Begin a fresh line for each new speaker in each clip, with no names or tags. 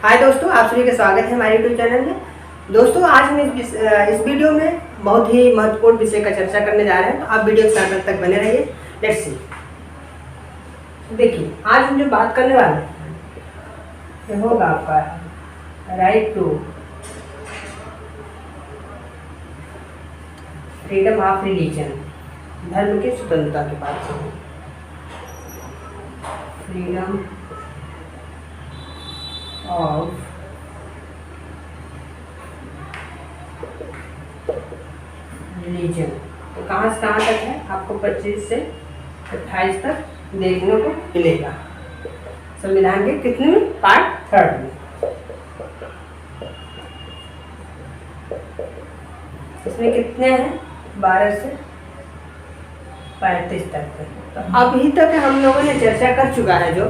हाय दोस्तों, आप सभी का स्वागत है हमारे यूट्यूब चैनल में। दोस्तों, आज हम इस वीडियो में बहुत ही महत्वपूर्ण विषय का चर्चा करने जा रहे हैं, तो आप वीडियो के साथ तक बने रहिए। Let's see. देखिए, आज हम जो बात करने वाले हैं ये होगा आपका right to freedom of religion, धर्म की स्वतंत्रता के बात से। फ्रीडम ऑफ रिलीजन तो कहाँ से कहाँ तक है, आपको 25 से 28 तक देखने को मिलेगा। संविधान के कितने में? पार्ट 3 में। इसमें कितने हैं? 12 से 35 तक है। तो अभी तक हम लोगों ने चर्चा कर चुका है, जो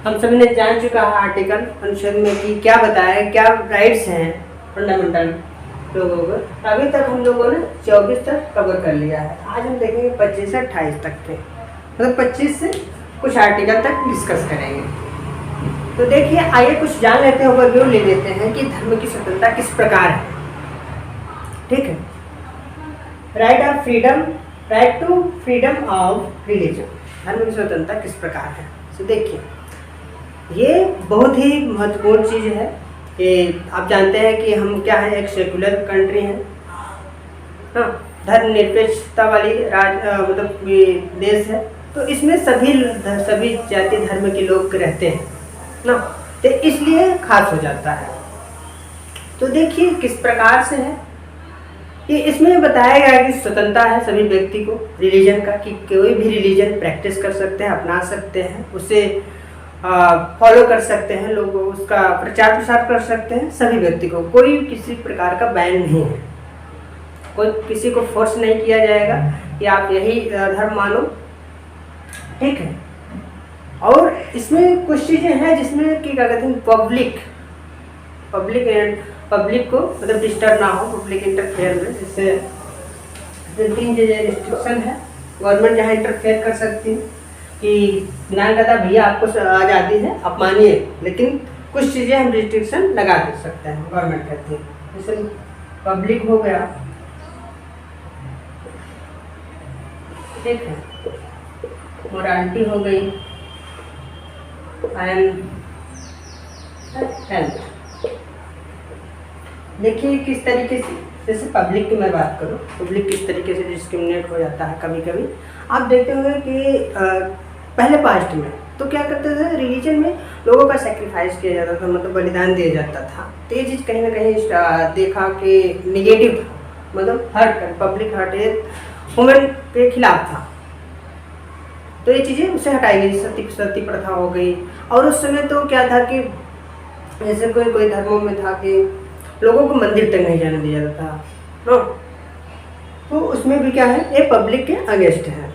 हम सभी ने जान चुका है आर्टिकल अनुच्छेद में कि क्या बताया, क्या राइट्स हैं फंडामेंटल लोगों को। अभी तक हम लोगों ने 24 तक कवर कर लिया है। आज हम देखेंगे 25 से 28 तक के, मतलब 25 से कुछ आर्टिकल तक डिस्कस करेंगे। तो देखिए, आइए कुछ जान लेते हैं, ओवरव्यू ले लेते हैं कि धर्म की स्वतंत्रता किस प्रकार है। ठीक है, right of freedom, right to freedom of religion, धर्म की स्वतंत्रता किस प्रकार है। तो देखिए, ये बहुत ही महत्वपूर्ण चीज़ है कि आप जानते हैं कि हम क्या है, एक सेकुलर कंट्री है ना, धर्मनिरपेक्षता वाली मतलब ये देश है। तो इसमें सभी जाति धर्म के लोग रहते हैं ना, तो इसलिए खास हो जाता है। तो देखिए किस प्रकार से है कि इसमें बताया गया कि स्वतंत्रता है सभी व्यक्ति को रिलीजन का, कि कोई भी रिलीजन प्रैक्टिस कर सकते हैं, अपना सकते हैं, उसे फॉलो कर सकते हैं, लोग उसका प्रचार प्रसार कर सकते हैं। सभी व्यक्ति को कोई किसी प्रकार का बैन नहीं है, कोई किसी को फोर्स नहीं किया जाएगा कि आप यही धर्म मानो। ठीक है, और इसमें कुछ चीज़ें हैं जिसमें कि क्या कहते हैं, पब्लिक को मतलब डिस्टर्ब ना हो, पब्लिक इंटरफेयर में। जैसे 3 रिस्ट्रिक्शन है, गवर्नमेंट जहाँ इंटरफेयर कर सकती है कि बिना कहता भैया आपको आज़ादी है, आप मानिए, लेकिन कुछ चीज़ें हम रिस्ट्रिक्शन लगा दे सकते हैं, गवर्नमेंट कहती है। जैसे पब्लिक हो गया, ठीक है, मोरालिटी हो गई, एंड हेल्थ। देखिए किस तरीके से, जैसे पब्लिक की मैं बात करूँ, पब्लिक किस तरीके से डिस्क्रिमिनेट हो जाता है कभी कभी। आप देखते होंगे कि पहले पास्ट में तो क्या करते थे, रिलीजन में लोगों का सेक्रीफाइस किया जाता था, मतलब बलिदान दिया जाता था। तो ये चीज़ कहीं ना कहीं देखा कि निगेटिव था, मतलब हर्ट कर, पब्लिक हर्ट वुमेन के खिलाफ था। तो ये चीज़ें उससे हटाई गई, सती प्रथा हो गई। और उस समय तो क्या था कि जैसे कोई धर्मों में था कि लोगों को मंदिर तक नहीं जाने दिया जाता था, तो उसमें भी क्या है, ये पब्लिक के अगेंस्ट है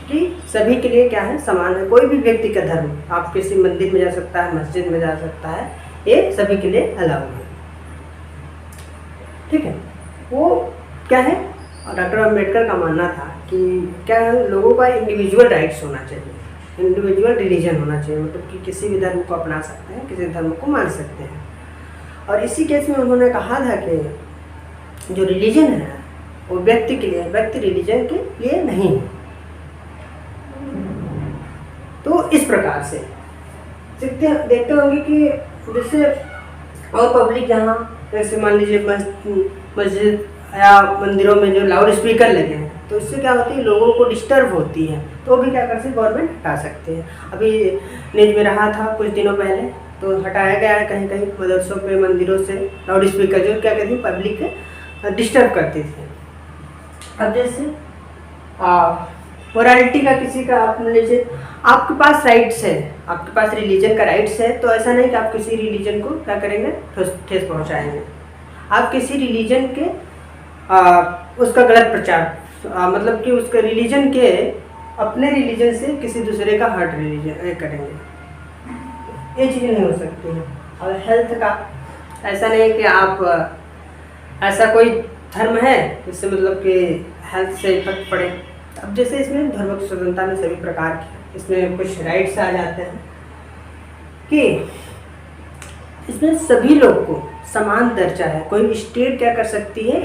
कि सभी के लिए क्या है, समान है। कोई भी व्यक्ति का धर्म, आप किसी मंदिर में जा सकता है, मस्जिद में जा सकता है, ये सभी के लिए अलाउ है। ठीक है, वो क्या है, डॉक्टर अम्बेडकर का मानना था कि क्या है, लोगों का इंडिविजुअल राइट्स होना चाहिए, इंडिविजुअल रिलीजन होना चाहिए, मतलब कि किसी भी धर्म को अपना सकते हैं, किसी धर्म को मान सकते हैं। और इसी केस में उन्होंने कहा था कि जो रिलीजन है वो व्यक्ति के लिए, व्यक्ति रिलीजन के लिए नहीं है। तो इस प्रकार से देखते होंगे कि जैसे और पब्लिक जहाँ, जैसे मान लीजिए मस्जिद या मंदिरों में जो लाउड स्पीकर लगे हैं, तो इससे क्या होती है, लोगों को डिस्टर्ब होती है, तो भी क्या कर सकते, गवर्नमेंट हटा सकते हैं। अभी न्यूज में रहा था कुछ दिनों पहले, तो हटाया गया है कहीं कहीं मदरसों पे, मंदिरों से लाउड स्पीकर जो क्या कहती है, पब्लिक के डिस्टर्ब करती थी। अब जैसे मोरालिटी का किसी का, आप लीजिए, आपके पास राइट्स है, आपके पास रिलीजन का राइट्स है, तो ऐसा नहीं कि आप किसी रिलीजन को क्या करेंगे, ठेस पहुंचाएंगे। आप किसी रिलीजन के उसका गलत प्रचार, मतलब कि उसके रिलीजन के, अपने रिलीजन से किसी दूसरे का हर्ट रिलीजन करेंगे, ये चीज़ें नहीं हो सकती हैं। और हेल्थ का ऐसा नहीं कि आप ऐसा कोई धर्म है जिससे मतलब कि हेल्थ से इफेक्ट पड़े। अब जैसे इसमें धर्म की स्वतंत्रता में सभी प्रकार की, इसमें कुछ राइट्स आ जाते हैं कि इसमें सभी लोग को समान दर्जा है। कोई स्टेट क्या कर सकती है,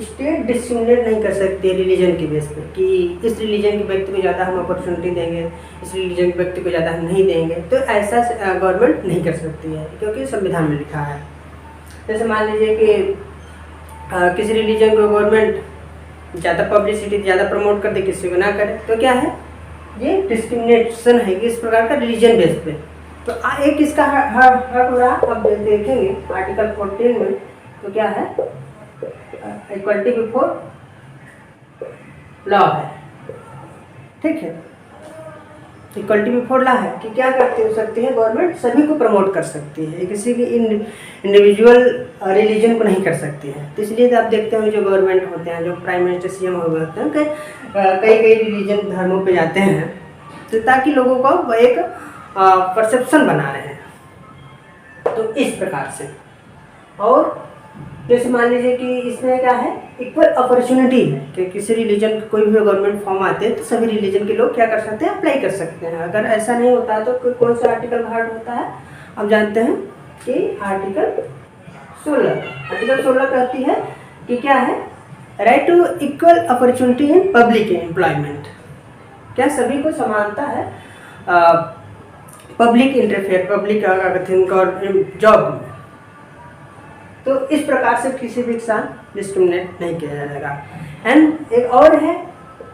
स्टेट डिस्क्रिमिनेट नहीं कर सकती है रिलीजन के बेस पे कि इस रिलीजन के व्यक्ति को ज़्यादा हम अपॉर्चुनिटी देंगे, इस रिलीजन के व्यक्ति को ज़्यादा हम नहीं देंगे। तो ऐसा गवर्नमेंट नहीं कर सकती है, क्योंकि संविधान में लिखा है। जैसे मान लीजिए कि किसी रिलीजन को गवर्नमेंट ज़्यादा पब्लिसिटी ज़्यादा प्रमोट कर दे, किसी को ना करे, तो क्या है, ये डिस्क्रिमिनेशन है कि इस प्रकार का रिलीजन बेस पे। तो एक इसका हक हो रहा, अब देखेंगे आर्टिकल 14 में, तो क्या है, इक्वलिटी बिफोर लॉ है, ठीक है। इक्वलिटी बिफोर लॉ है कि क्या करती हो सकती है गवर्नमेंट, सभी को प्रमोट कर सकती है, किसी की इंडिविजुअल रिलीजन को नहीं कर सकती है। तो इसलिए तो आप देखते हैं जो गवर्नमेंट होते हैं, जो प्राइम मिनिस्टर सीएम होते हैं, कई रिलीजन धर्मों पे जाते हैं, तो ताकि लोगों को एक परसेप्शन बना रहे हैं। तो इस प्रकार से, और जैसे मान लीजिए कि इसमें क्या है, इक्वल अपॉर्चुनिटी है कि किसी रिलीजन कोई भी गवर्नमेंट फॉर्म आते हैं तो सभी रिलीजन के लोग क्या कर सकते हैं, अप्लाई कर सकते हैं। अगर ऐसा नहीं होता है तो कौन सा आर्टिकल हार्ड होता है, अब जानते हैं कि आर्टिकल 16 कहती है कि क्या है, right to equal opportunity in public employment, क्या सभी को समानता है पब्लिक इंटरफेयर, पब्लिक और जॉब में। तो इस प्रकार से किसी भी के साथ डिस्क्रिमिनेट नहीं किया जाएगा। एंड एक और है,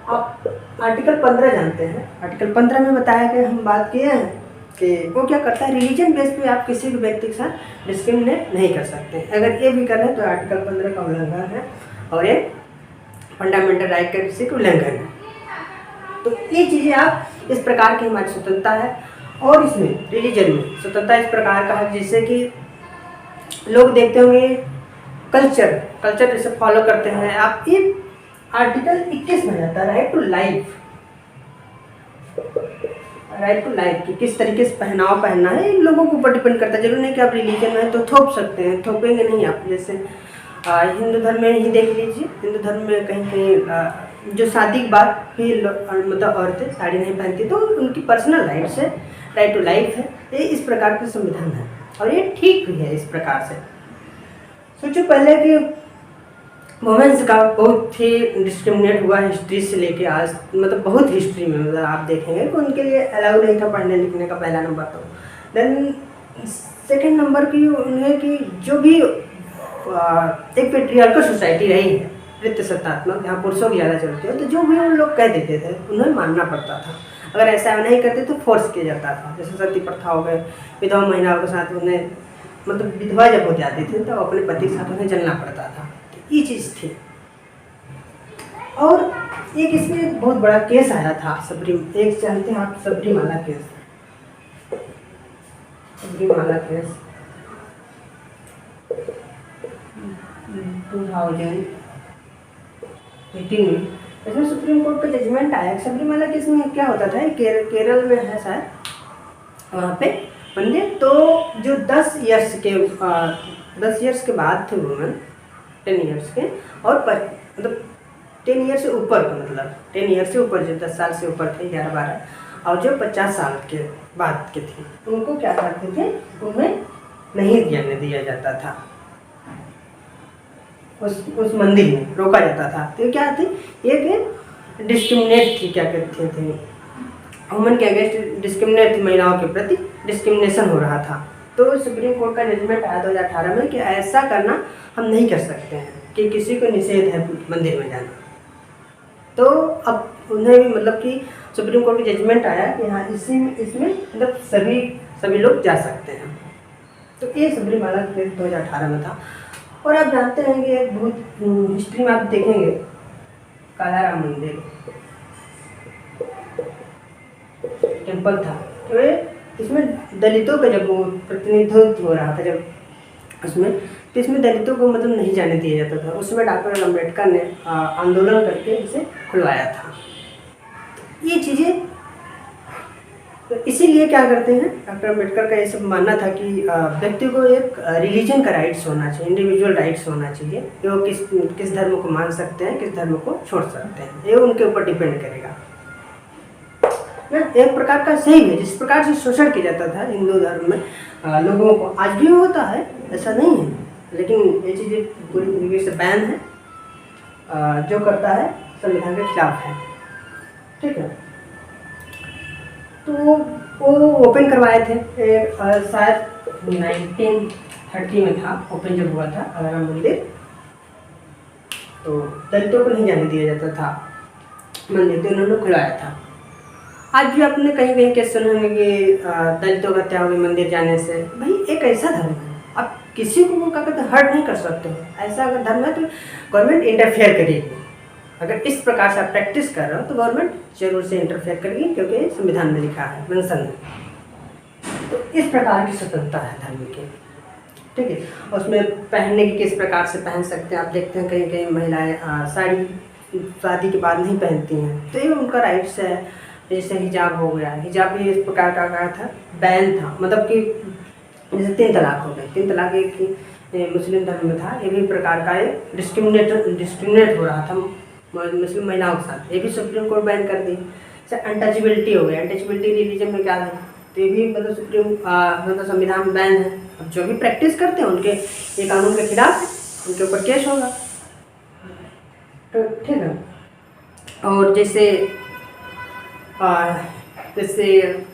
आप आर्टिकल 15 जानते हैं। आर्टिकल 15 में बताया कि हम बात किए हैं कि वो क्या करता है, रिलीजन बेस पे आप किसी भी व्यक्ति के साथ डिस्क्रिमिनेट नहीं कर सकते। अगर ये भी कर रहे तो आर्टिकल 15 का उल्लंघन है और ये फंडामेंटल राइट का किसी का उल्लंघन है। तो ये चीज़ें आप इस प्रकार की हमारी स्वतंत्रता है। और इसमें रिलीजन में स्वतंत्रता इस प्रकार का है जिससे कि लोग देखते होंगे कल्चर जैसे फॉलो करते हैं आप। ये आर्टिकल 21 में जाता है राइट टू लाइफ की किस तरीके से पहनावा पहनना है, इन लोगों के ऊपर डिपेंड करता है। जरूरी नहीं कि आप रिलीजन में तो थोप सकते हैं, थोपेंगे नहीं आप। जैसे हिंदू धर्म में ही देख लीजिए, हिंदू धर्म में कहीं कहीं जो शादी के बाद भी मतलब औरतें साड़ी नहीं पहनती, तो उनकी पर्सनल राइट्स है, राइट टू लाइफ है। ये इस प्रकार का संविधान है और ये ठीक भी है। इस प्रकार से सोचो पहले कि वुमेन्स का बहुत ही डिस्क्रिमिनेट हुआ हिस्ट्री से लेके आज, मतलब बहुत हिस्ट्री में, मतलब आप देखेंगे कि उनके लिए अलाउ नहीं था पढ़ने लिखने का, पहला नंबर। तो देन सेकंड नंबर की उन्हें कि जो भी एक पेट्रियार्कल सोसाइटी रही है, वृत्तसत्तात्मक, जहाँ पुरुषों की ज़्यादा चलती है, तो जो भी उन लोग कह देते थे उन्हें मानना पड़ता था। अगर ऐसा नहीं करते तो फोर्स किया जाता था। जैसे सती प्रथा हो गए, विधवा महिलाओं के साथ उन्हें, मतलब विधवा जब हो जाती थी तो अपने पति के साथ उन्हें जलना पड़ता था। तो ये चीज़ थी। और एक इसमें बहुत बड़ा केस आया था, एक जानते हैं आप, सबरीमाला केस 2018 में। इसमें सुप्रीम कोर्ट का जजमेंट आया। सबरीमाला केस में क्या होता था, केरल में है शायद, वहाँ पे मंदिर, तो जो 10 इयर्स के बाद थे वुमेन, 10 इयर्स के, और मतलब 10 ईयर से ऊपर का, मतलब 10 ईयर से ऊपर, जो 10 साल से ऊपर थे, 11-12, और जो 50 साल के बाद के थे, उनको क्या करते थे, उन्हें नहीं जाने दिया जाता था, उस मंदिर में रोका जाता था। तो क्या थी, एक डिस्क्रिमिनेट थी, क्या कहते थे, वुमेन के अगेंस्ट डिस्क्रिमिनेट थी, महिलाओं के प्रति डिस्क्रिमिनेशन हो रहा था। तो सुप्रीम कोर्ट का जजमेंट आया 2018 में कि ऐसा करना हम नहीं कर सकते हैं, कि किसी को निषेध है मंदिर में जाना। तो अब उन्हें भी, मतलब कि सुप्रीम कोर्ट का जजमेंट आया कि हाँ इसमें मतलब सभी लोग जा सकते हैं। तो ये सबरीमाला केस 2018 में था। और आप जानते हैं कि एक बहुत हिस्ट्री में आप देखेंगे, कालाराम मंदिर टेम्पल था, तो इसमें दलितों का जब प्रतिनिधित्व हो रहा था, जब उसमें, तो इसमें दलितों को मतलब नहीं जाने दिया जाता था। उसमें डॉक्टर अम्बेडकर ने आंदोलन करके इसे खुलवाया था। ये चीज़ें, तो इसीलिए क्या करते हैं, डॉक्टर अम्बेडकर का ये सब मानना था कि व्यक्ति को एक रिलीजन का राइट्स होना चाहिए, इंडिविजुअल राइट्स होना चाहिए, कि वो किस धर्म को मान सकते हैं, किस धर्म को छोड़ सकते हैं, ये उनके ऊपर डिपेंड करेगा। ना एक प्रकार का सही है। जिस प्रकार से शोषण किया जाता था हिंदू धर्म में लोगों को, आज भी होता है, ऐसा नहीं है, लेकिन ये चीज़ें पूरी तरीके से बैन है। जो करता है संविधान के खिलाफ है, ठीक है। तो वो ओपन करवाए थे शायद 1930 में था ओपन जब हुआ था अलाराम मंदिर। तो दलितों को नहीं जाने दिया जाता था मंदिर, तो उन्होंने खुलवाया था। आज भी आपने कहीं कहीं केस सुने होंगे कि दलितों का हत्या होगी मंदिर जाने से। भाई एक ऐसा धर्म है, आप किसी को वो क्या कहते हैं हर्ट नहीं कर सकते हो। ऐसा अगर धर्म है तो गवर्नमेंट इंटरफेयर करेगी। अगर इस प्रकार से आप प्रैक्टिस कर रहे हो तो गवर्नमेंट जरूर से इंटरफेयर करेगी, क्योंकि संविधान में लिखा है, मेंशन है। तो इस प्रकार की स्वतंत्रता है धर्म की, ठीक है। उसमें पहनने की किस प्रकार से पहन सकते हैं, आप देखते हैं कहीं कहीं महिलाएं साड़ी शादी के बाद नहीं पहनती हैं, तो ये उनका राइट्स है। जैसे हिजाब हो गया, हिजाब भी इस प्रकार का कहा था, बैन था, मतलब कि जैसे 3 तलाक हो गए, 3 तलाक एक मुस्लिम धर्म में था, ये भी प्रकार का डिस्क्रिमिनेट हो रहा था मुस्लिम महिलाओं के साथ, ये भी सुप्रीम कोर्ट बैन कर दी। जैसे अनटचेबिलिटी हो गया, अनटचेबिलिटी रिलीजन में क्या है, तो ये भी मतलब मतलब संविधान में बैन है। अब जो भी प्रैक्टिस करते हैं उनके ये कानून के खिलाफ है, उनके ऊपर केस होगा, तो ठीक है। और जैसे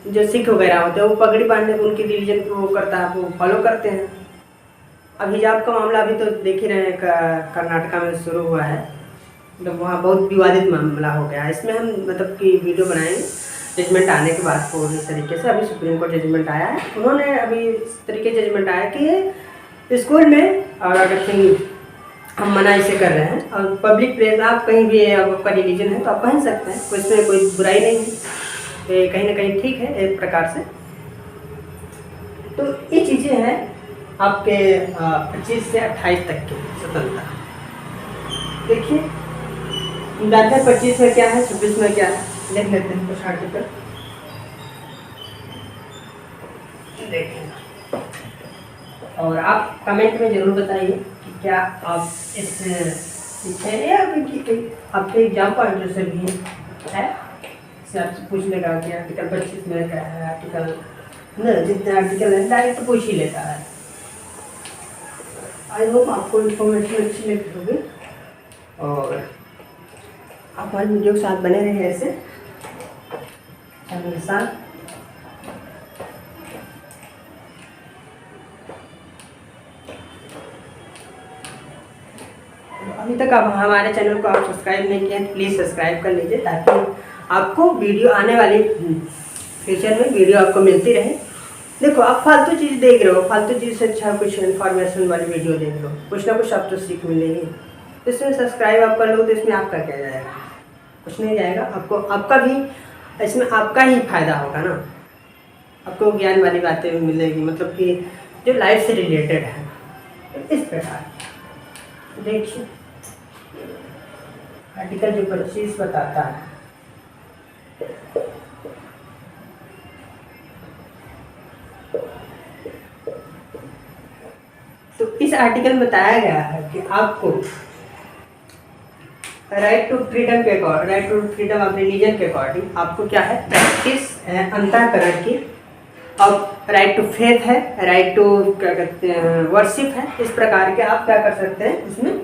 जो सिख वगैरह होते हैं वो पगड़ी बांधने को उनकी रिलीजन को वो करता है, वो फॉलो करते हैं। अब हिजाब का मामला अभी तो देख ही रहे हैं, कर्नाटका में शुरू हुआ है, मतलब वहाँ बहुत विवादित मामला हो गया है। इसमें हम मतलब कि वीडियो बनाएंगे जजमेंट आने के बाद पूरी तरीके से। अभी सुप्रीम कोर्ट जजमेंट आया है, उन्होंने अभी इस तरीके जजमेंट आया कि स्कूल में और अगर कहीं हम मना इसे कर रहे हैं और पब्लिक प्लेस आप कहीं भी आपका रिलीजन है तो आप पहन सकते हैं, कोई इसमें कोई बुराई नहीं है, तो कहीं ना कहीं ठीक है एक प्रकार से। तो ये चीज़ें हैं आपके 25 से 28 तक की स्वतंत्रता। देखिए जानते हैं 25 में क्या है, 26 में क्या है, देख लेते हैं कुछ आर्टिकल देखिए, और आप कमेंट में ज़रूर बताइए कि क्या आप इस सीखे या आपके एग्जाम पॉइंट से भी है, इससे आपसे पूछ लेगा कि आर्टिकल 25 में क्या है, आर्टिकल न जितने आर्टिकल है डायरेक्ट पूछ ही लेता है। आई होप आपको इन्फॉर्मेशन अच्छी लगी होगी और आप हमारे वीडियो के साथ बने रहे ऐसे चैनल के साथ। अभी तक आप हमारे चैनल को आप सब्सक्राइब नहीं किए हैं तो प्लीज़ सब्सक्राइब कर लीजिए, ताकि आपको वीडियो आने वाली फ्यूचर में वीडियो आपको मिलती रहे। देखो आप फालतू चीज़ देख रहे हो, फालतू चीज़ से अच्छा कुछ इन्फॉर्मेशन वाली वीडियो देख लो, कुछ ना कुछ आपको सीख मिलेगी। इसमें सब्सक्राइब आप कर लो तो इसमें आपका क्या जाएगा, कुछ नहीं जाएगा। आपको आपका भी इसमें आपका ही फायदा होगा ना, आपको ज्ञान वाली बातें मिलेगी, मतलब कि जो लाइफ से रिलेटेड है। तो इस प्रकार देखिए आर्टिकल जो 25 बताता है, तो इस आर्टिकल में बताया गया है कि आपको राइट टू फ्रीडम के according, right to freedom of religion के अकॉर्डिंग आपको क्या है, प्रैक्टिस है अंतःकरण की, और राइट टू फेथ है, राइट टू क्या कहते हैं वर्शिप है। इस प्रकार के आप क्या कर सकते हैं, इसमें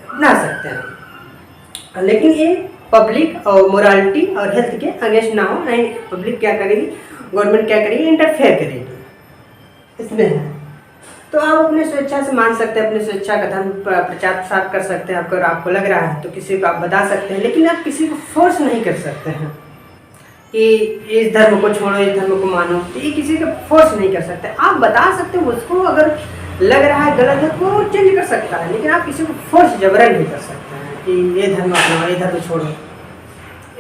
बना सकते हैं, लेकिन ये पब्लिक और मोरालिटी और हेल्थ के अगेंस्ट ना हो। नहीं, पब्लिक क्या करेगी, गवर्नमेंट क्या करेगी, इंटरफेयर करेगी इसमें है। तो आप अपने स्वेच्छा से मान सकते हैं, अपने स्वेच्छा का धर्म प्रचार प्रसार कर सकते हैं। अगर आपको लग रहा है तो किसी को आप बता सकते हैं, लेकिन आप किसी को फोर्स नहीं कर सकते हैं कि इस धर्म को छोड़ो, इस धर्म को मानो, तो ये किसी को फोर्स नहीं कर सकते। आप बता सकते हो, उसको अगर लग रहा है गलत है तो वो चेंज कर सकता है, लेकिन आप किसी को फोर्स जबरन नहीं कर सकते हैं कि ये धर्म अपनाओ, ये धर्म छोड़ो,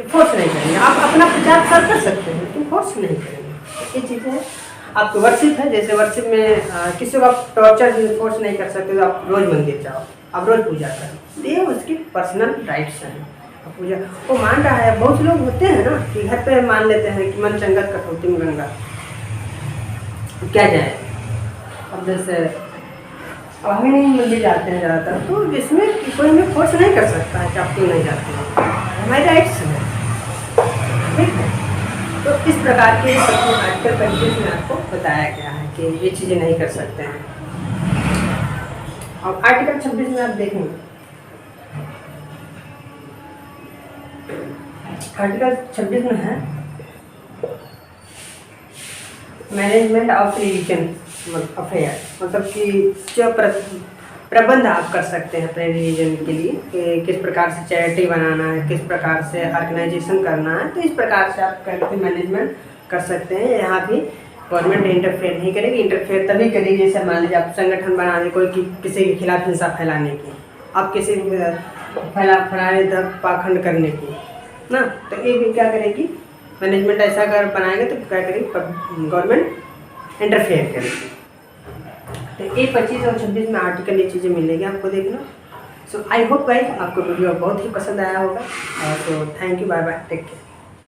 फोर्स नहीं करेंगे। आप अपना प्रचार प्रसार कर सकते हैं लेकिन फोर्स नहीं करेंगे। ये चीज़ें हैं। आपको वर्शिप है, जैसे वर्शिप में किसी को आप टॉर्चर फोर्स नहीं कर सकते, तो आप रोज़ मंदिर जाओ, आप रोज़ पूजा करो, ये उसकी पर्सनल राइट्स हैं। आप पूजा वो मान रहा है, बहुत लोग होते हैं ना कि घर पे मान लेते हैं कि मन चंगत कटौती में गंगा, क्या जाए। अब जैसे अब हम नहीं मंदिर जाते हैं ज़्यादातर, तो इसमें कोई हमें फोर्स नहीं कर सकता है कि आप क्यों नहीं जाते हैं, हमारे राइट्स हैं, ठीक है। तो इस प्रकार के आर्टिकल 25 में आपको बताया गया है कि ये चीज़ें नहीं कर सकते हैं। अब आर्टिकल 26 में आप देखेंगे, आर्टिकल 26 में है मैनेजमेंट ऑफ रिलीजन अफेयर, मतलब कि जो प्रबंध आप कर सकते हैं अपने रिलीजन के लिए कि किस प्रकार से चैरिटी बनाना है, किस प्रकार से ऑर्गेनाइजेशन करना है, तो इस प्रकार से आप करके मैनेजमेंट कर सकते हैं। यहाँ भी गवर्नमेंट इंटरफेयर नहीं करेगी। इंटरफेयर तभी करेगी जैसे मान लीजिए आप संगठन बना दे कोई किसी के खिलाफ हिंसा फैलाने की, आप किसी फैलाने तक पाखंड करने की ना, तो ये भी क्या करेगी, मैनेजमेंट ऐसा अगर बनाएगा तो क्या करेगी, गवर्नमेंट इंटरफेयर करेगी। तो ये 25 और 26 में आर्टिकल ये चीज़ें मिलेगी आपको देखना। सो आई होप गाइस आपको वीडियो बहुत ही पसंद आया होगा। तो thank you, bye bye, take care.